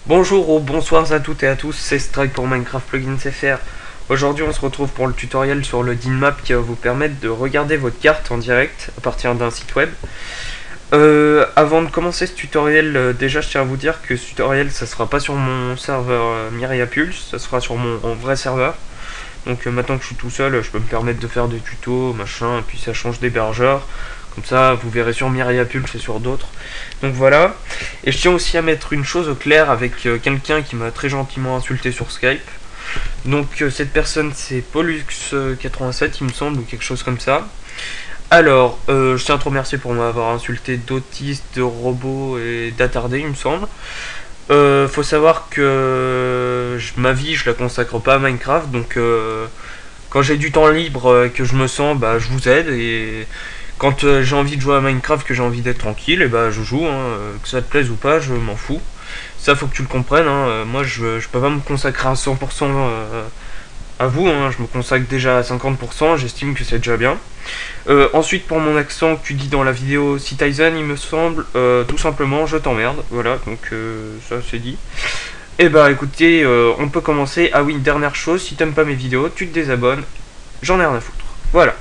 Bonjour ou bonsoir à toutes et à tous, c'est Strike pour Minecraft Plugins FR. Aujourd'hui on se retrouve pour le tutoriel sur le DinMap qui va vous permettre de regarder votre carte en direct à partir d'un site web. Avant de commencer ce tutoriel, déjà je tiens à vous dire que ce tutoriel ça sera pas sur mon serveur Myriapulse, ça sera sur mon vrai serveur. Donc maintenant que je suis tout seul, je peux me permettre de faire des tutos, machin, et puis ça change d'hébergeur. Comme ça, vous verrez sur Myriapulse et sur d'autres. Donc voilà. Et je tiens aussi à mettre une chose au clair avec quelqu'un qui m'a très gentiment insulté sur Skype. Donc cette personne c'est Pollux87 il me semble, ou quelque chose comme ça. Alors, je tiens à te remercier pour m'avoir insulté d'autiste, de robot et d'attardé il me semble. Faut savoir que ma vie je la consacre pas à Minecraft, donc quand j'ai du temps libre et que je me sens, bah je vous aide, et quand j'ai envie de jouer à Minecraft, que j'ai envie d'être tranquille, et bah je joue, hein, que ça te plaise ou pas, je m'en fous. Ça faut que tu le comprennes, hein, moi je peux pas me consacrer à 100% à vous, hein, je me consacre déjà à 50%, j'estime que c'est déjà bien. Ensuite, pour mon accent que tu dis dans la vidéo Citizen, il me semble, tout simplement, je t'emmerde. Voilà, donc ça c'est dit. Et bah écoutez, on peut commencer. Ah oui, une dernière chose, si t'aimes pas mes vidéos, tu te désabonnes. J'en ai rien à foutre. Voilà.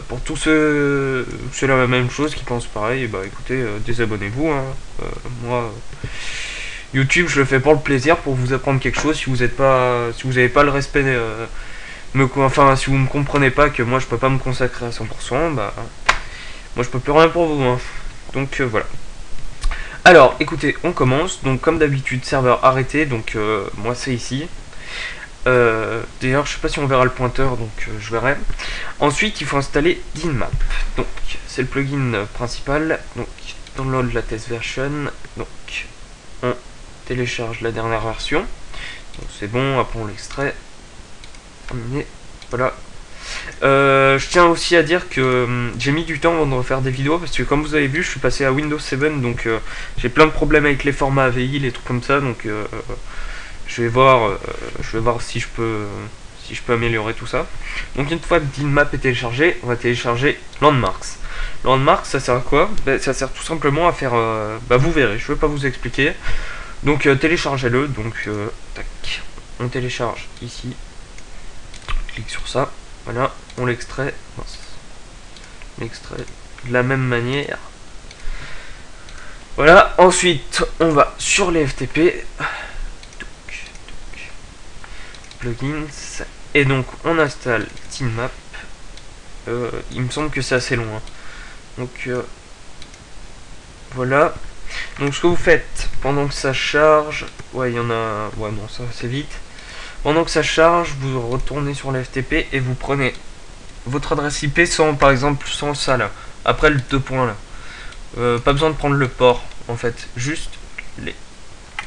Pour tous ceux, c'est la même chose, qui pensent pareil, et bah écoutez, désabonnez-vous. Hein. Moi, YouTube, je le fais pour le plaisir, pour vous apprendre quelque chose. Si vous n'êtes pas, si vous n'avez pas le respect enfin, si vous me comprenez pas que moi je peux pas me consacrer à 100%, bah moi je peux plus rien pour vous, hein. Donc voilà. Alors écoutez, on commence. Donc comme d'habitude, serveur arrêté, donc moi c'est ici. D'ailleurs je sais pas si on verra le pointeur, donc je verrai. Ensuite il faut installer DinMap. Donc c'est le plugin principal. Donc download la test version. Donc on télécharge la dernière version. Donc c'est bon, après on l'extrait. Terminé. Voilà. Je tiens aussi à dire que j'ai mis du temps avant de refaire des vidéos parce que comme vous avez vu je suis passé à Windows 7, donc j'ai plein de problèmes avec les formats AVI, les trucs comme ça, donc je vais voir si je peux améliorer tout ça. Donc une fois que DinMap est téléchargé, on va télécharger Landmarks. Landmarks ça sert à quoi? Ça sert tout simplement à faire, vous verrez, je ne vais pas vous expliquer. Donc téléchargez-le, donc tac, on télécharge ici, on clique sur ça. Voilà, on l'extrait. On l'extrait de la même manière. Voilà, ensuite on va sur les FTP. Plugins. Et donc on installe DinMap. Il me semble que c'est assez long. Hein. Donc voilà. Donc ce que vous faites pendant que ça charge. Ouais, il y en a. Ouais, non, ça c'est vite. Pendant que ça charge, vous retournez sur les FTP et vous prenez votre adresse IP sans, par exemple, sans ça là, après le 2 points là. Pas besoin de prendre le port en fait, juste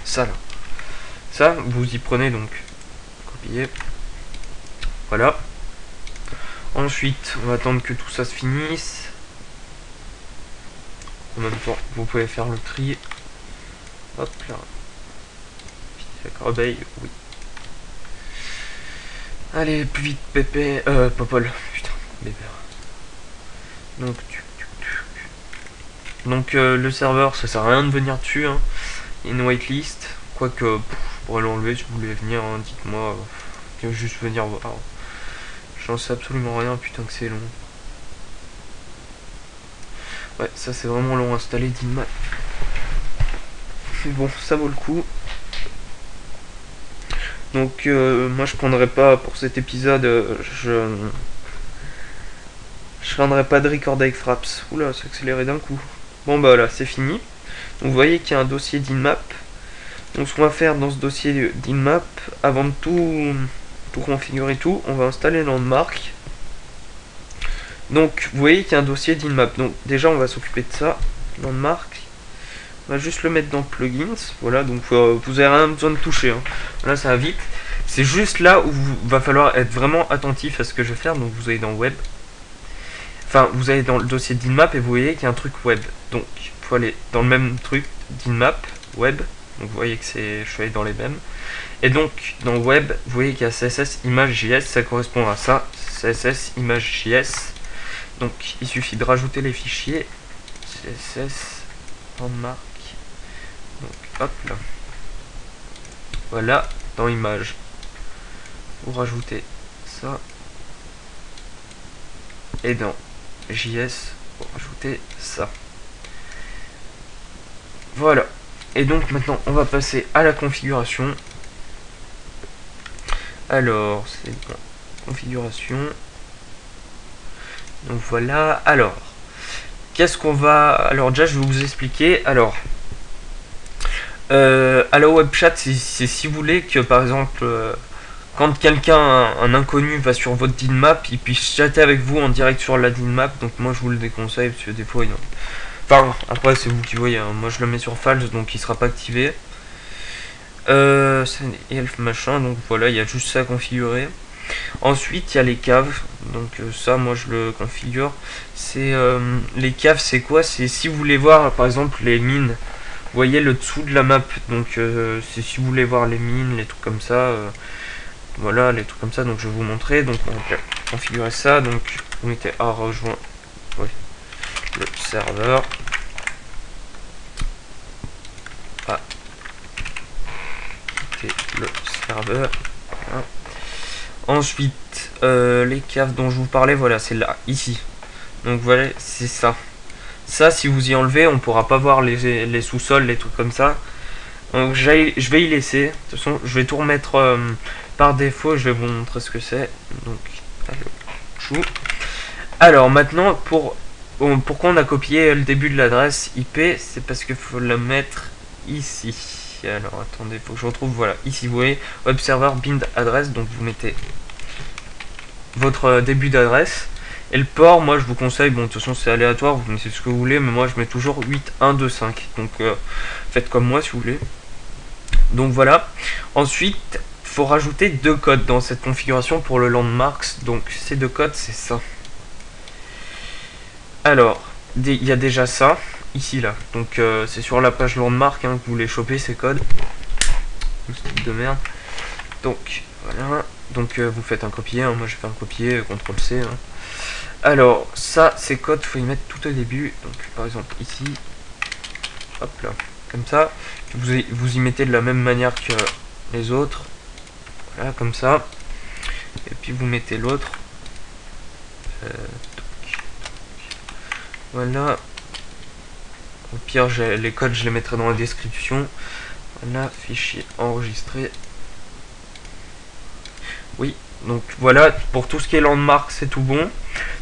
ça là. Ça, vous y prenez donc, copier. Voilà. Ensuite, on va attendre que tout ça se finisse. En même temps, vous pouvez faire le tri. Hop là. Corbeille, oui. Allez, plus vite, Pépé. Popol. Putain, bébé. Donc, le serveur, ça sert à rien de venir dessus. Hein. Il y a une whitelist. Quoique, je pourrais l'enlever si vous voulez venir. Hein, dites-moi. Juste venir voir. J'en sais absolument rien. Putain, que c'est long. Ouais, ça c'est vraiment long à installer, DinMap. Mais bon, ça vaut le coup. Donc, moi je prendrai pas pour cet épisode. Je prendrai pas de record avec Fraps. Oula, c'est accéléré d'un coup. Bon bah voilà, c'est fini. Donc vous voyez qu'il y a un dossier DinMap. Donc ce qu'on va faire dans ce dossier DinMap, avant de tout configurer tout, on va installer Landmark. Donc vous voyez qu'il y a un dossier DinMap. Donc déjà on va s'occuper de ça. Landmark. On va juste le mettre dans Plugins. Voilà, donc vous avez rien besoin de toucher. Hein. Là ça va vite. C'est juste là où il va falloir être vraiment attentif à ce que je vais faire. Donc vous allez dans Web. Enfin, vous allez dans le dossier DinMap et vous voyez qu'il y a un truc Web. Donc il faut aller dans le même truc, DinMap, Web. Donc vous voyez que je suis allé dans les mêmes. Et donc dans Web, vous voyez qu'il y a CSS Image.js, ça correspond à ça. CSS Image.js. Donc il suffit de rajouter les fichiers. CSS Landmark. Donc hop là. voilà, dans Images. Vous rajoutez ça. Et dans JS, vous rajoutez ça. Voilà. Et donc maintenant, on va passer à la configuration. Alors, c'est bon. Configuration. Donc voilà. Alors, qu'est-ce qu'on va... Alors déjà, je vais vous expliquer. Alors, à la web chat, c'est si vous voulez que, par exemple, quand quelqu'un, un inconnu, va sur votre DinMap, il puisse chatter avec vous en direct sur la DinMap. Donc moi, je vous le déconseille, parce que des fois, enfin, après, c'est vous qui voyez. Hein. Moi, je le mets sur false, donc il sera pas activé. C'est elf machin, donc voilà, il y a juste ça à configurer. Ensuite, il y a les caves. Donc ça, moi, je le configure. C'est les caves, c'est quoi? C'est si vous voulez voir, par exemple, les mines. Vous voyez le dessous de la map. Donc c'est si vous voulez voir les mines, les trucs comme ça. Voilà, les trucs comme ça. Donc je vais vous montrer. Donc on va configurer ça. Donc vous mettez à rejoindre le serveur. Ah, le serveur. Voilà. Ensuite, les caves dont je vous parlais, voilà, c'est là, ici. Donc voilà, c'est ça. Ça, si vous y enlevez, on pourra pas voir les sous-sols, les trucs comme ça. Donc je vais y laisser. De toute façon, je vais tout remettre par défaut. Je vais vous montrer ce que c'est. Donc, allez, alors maintenant, pourquoi on a copié le début de l'adresse IP, c'est parce qu'il faut la mettre ici. Alors attendez, faut que je retrouve, voilà, ici vous voyez, web server bind adresse, donc vous mettez votre début d'adresse. Et le port, moi je vous conseille, bon de toute façon c'est aléatoire, vous mettez ce que vous voulez, mais moi je mets toujours 8125. Donc faites comme moi si vous voulez. Donc voilà. Ensuite, il faut rajouter 2 codes dans cette configuration pour le landmarks. Donc ces 2 codes, c'est ça. Alors, il y a déjà ça, ici là. Donc c'est sur la page landmark hein, que vous les chopez ces codes. Ce type de merde. Donc voilà. Donc vous faites un copier, hein. Moi je fais un copier, CTRL-C. Hein. Alors, ça, ces codes, il faut y mettre tout au début. Donc par exemple ici. Hop là. Comme ça. Vous y mettez de la même manière que les autres. Voilà, comme ça. Et puis vous mettez l'autre. Voilà. Au pire, les codes, je les mettrai dans la description. Voilà, fichier enregistré. Oui, donc voilà, pour tout ce qui est landmark, c'est tout bon.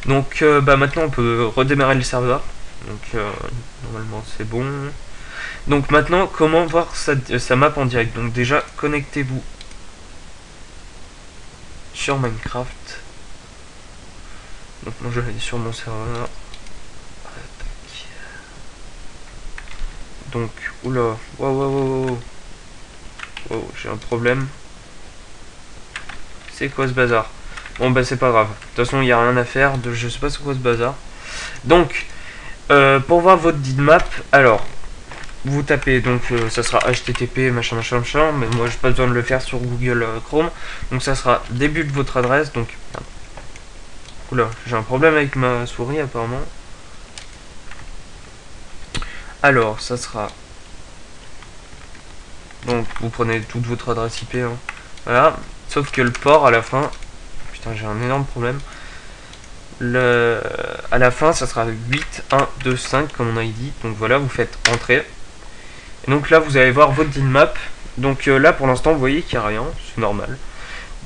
Donc bah, maintenant, on peut redémarrer le serveur. Donc normalement, c'est bon. Donc maintenant, comment voir sa map en direct? Donc déjà, connectez-vous sur Minecraft. Donc moi, je vais aller sur mon serveur. Donc, oula, wow, j'ai un problème. C'est quoi ce bazar? Bon bah c'est pas grave. De toute façon, il n'y a rien à faire. Je sais pas c'est quoi ce bazar. Donc, pour voir votre DinMap, alors, vous tapez, donc ça sera http machin, mais moi j'ai pas besoin de le faire sur Google Chrome. Donc ça sera début de votre adresse. Donc, oula, j'ai un problème avec ma souris apparemment. Alors, ça sera... Donc, vous prenez toute votre adresse IP. Hein. Voilà. Sauf que le port, à la fin... Putain, j'ai un énorme problème. À la fin, ça sera 8125, comme on a dit. Donc voilà, vous faites entrer. Et donc là, vous allez voir votre DinMap. Donc là, pour l'instant, vous voyez qu'il n'y a rien. C'est normal.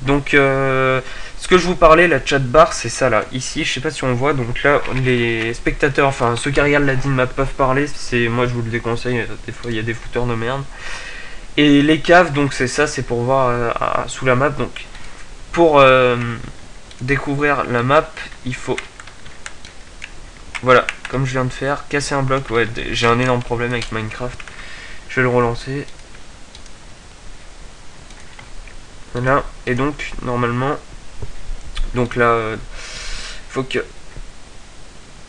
Donc, ce que je vous parlais, la chat bar, c'est ça là. Ici, je sais pas si on voit. Donc là, les spectateurs, enfin ceux qui regardent la DinMap peuvent parler. Moi, je vous le déconseille. Des fois, il y a des fouteurs de merde. Et les caves, donc c'est ça, c'est pour voir sous la map. Donc, pour découvrir la map, il faut... Voilà, comme je viens de faire, casser un bloc. Ouais, j'ai un énorme problème avec Minecraft. Je vais le relancer. Voilà, et donc, normalement... Donc là, faut que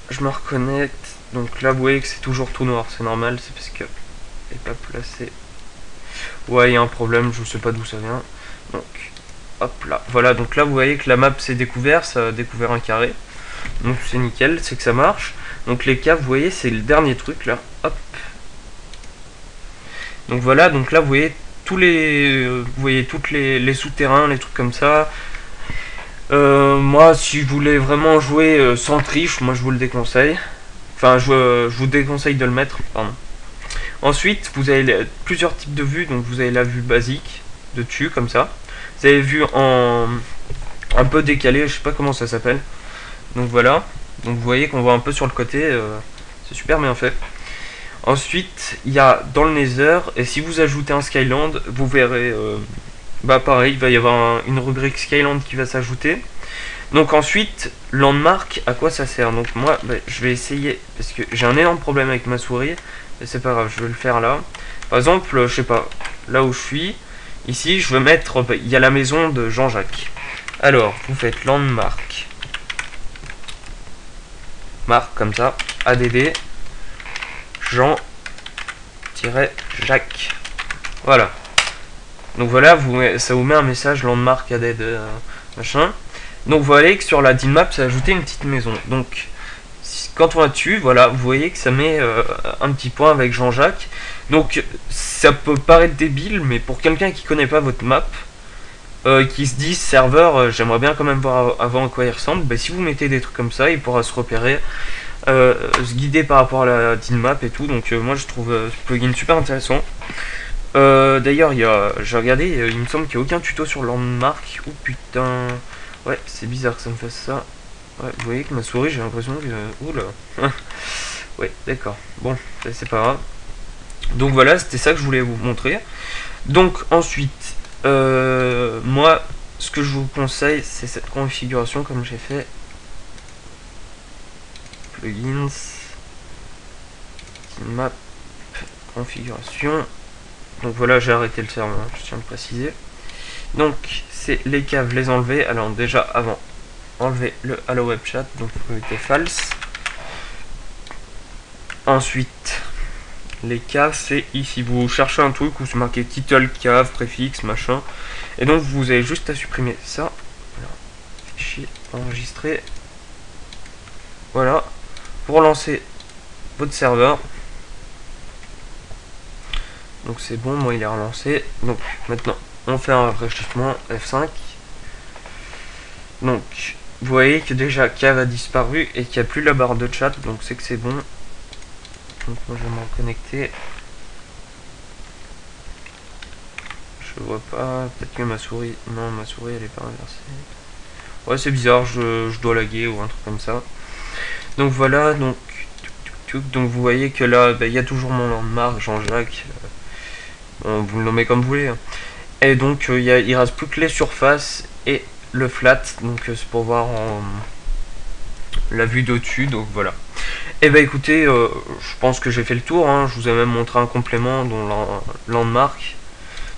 je me reconnecte. Donc là, vous voyez que c'est toujours tout noir. C'est normal, c'est parce que n'est pas placé. Ouais, il y a un problème, je sais pas d'où ça vient. Donc, hop là. Voilà, donc là, vous voyez que la map s'est découverte. Ça a découvert un carré. Donc c'est nickel, c'est que ça marche. Donc les caves, vous voyez, c'est le dernier truc là. Hop. Donc voilà, donc là, vous voyez, tous les, vous voyez toutes les souterrains, les trucs comme ça. Moi, si vous voulez vraiment jouer sans triche, moi je vous le déconseille. Enfin, je vous déconseille de le mettre, pardon. Ensuite, vous avez plusieurs types de vues. Donc, vous avez la vue basique, de dessus, comme ça. Vous avez vue en un peu décalé, je sais pas comment ça s'appelle. Donc, voilà. Donc, vous voyez qu'on voit un peu sur le côté. C'est super bien fait. Ensuite, il y a dans le Nether, et si vous ajoutez un Skyland, vous verrez, bah pareil, il va y avoir une rubrique Skyland qui va s'ajouter. Donc ensuite, Landmark, à quoi ça sert? Donc moi, bah, je vais essayer, parce que j'ai un énorme problème avec ma souris, et c'est pas grave, je vais le faire là. Par exemple, je sais pas, là où je suis, ici, je veux mettre, bah, il y a la maison de Jean-Jacques. Alors, vous faites Landmark. Marque comme ça, ADD, Jean-Jacques. Voilà. Donc voilà, ça vous met un message Landmark ADD machin. Donc vous voyez que sur la DinMap, ça a ajouté une petite maison. Donc quand on va dessus, voilà, vous voyez que ça met un petit point avec Jean-Jacques. Donc ça peut paraître débile, mais pour quelqu'un qui connaît pas votre map, qui se dit serveur, j'aimerais bien quand même voir avant à quoi il ressemble, bah, si vous mettez des trucs comme ça, il pourra se repérer, se guider par rapport à la DinMap et tout. Donc moi je trouve ce plugin super intéressant. D'ailleurs, j'ai regardé, il me semble qu'il n'y a aucun tuto sur Landmark. Oh putain. Ouais, c'est bizarre que ça me fasse ça. Ouais, vous voyez que ma souris, j'ai l'impression que... Oula. Ouais, d'accord. Bon, c'est pas grave. Donc voilà, c'était ça que je voulais vous montrer. Donc ensuite, moi, ce que je vous conseille, c'est cette configuration comme j'ai fait. Plugins. Map. Configuration. Donc voilà, j'ai arrêté le serveur, je tiens à le préciser. Donc, c'est les caves, les enlever. Alors déjà, avant, enlever le Hello Web Chat, donc priorité false. Ensuite, les caves, c'est ici. Vous cherchez un truc où c'est marqué title, cave, préfixe, machin. Et donc, vous avez juste à supprimer ça. Fichier enregistré. Voilà. Pour lancer votre serveur. Donc c'est bon, moi il est relancé. Donc maintenant, on fait un rafraîchissement F5. Donc, vous voyez que déjà Cave a disparu et qu'il n'y a plus la barre de chat, donc c'est que c'est bon. Donc moi je vais me reconnecter. Je vois pas, peut-être que ma souris... Non, ma souris elle est pas inversée. Ouais, c'est bizarre, je dois laguer ou un truc comme ça. Donc voilà, donc vous voyez que là, il y a toujours mon landmark, Jean-Jacques. Vous le nommez comme vous voulez. Hein. Et donc il reste plus que les surfaces et le flat, donc c'est pour voir la vue d'au-dessus, donc voilà. Et bah écoutez, je pense que j'ai fait le tour, hein. Je vous ai même montré un complément dont Landmark,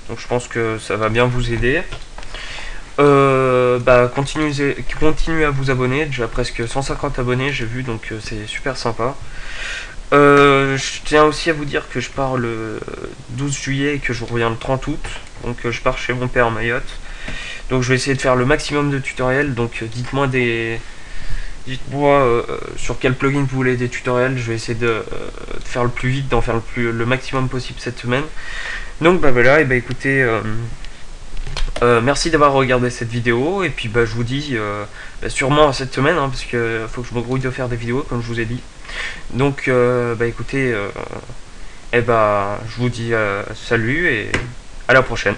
donc je pense que ça va bien vous aider. Bah continuez à vous abonner, déjà presque 150 abonnés j'ai vu, donc c'est super sympa. Je tiens aussi à vous dire que je pars le 12 juillet et que je reviens le 30 août. Donc je pars chez mon père à Mayotte. Donc je vais essayer de faire le maximum de tutoriels. Donc dites-moi sur quel plugin vous voulez des tutoriels. Je vais essayer de faire le plus vite, d'en faire le maximum possible cette semaine. Donc bah voilà, et bah écoutez, merci d'avoir regardé cette vidéo. Et puis bah je vous dis sûrement cette semaine, hein, parce que faut que je me grouille de faire des vidéos comme je vous ai dit. Donc bah écoutez, je vous dis salut et à la prochaine.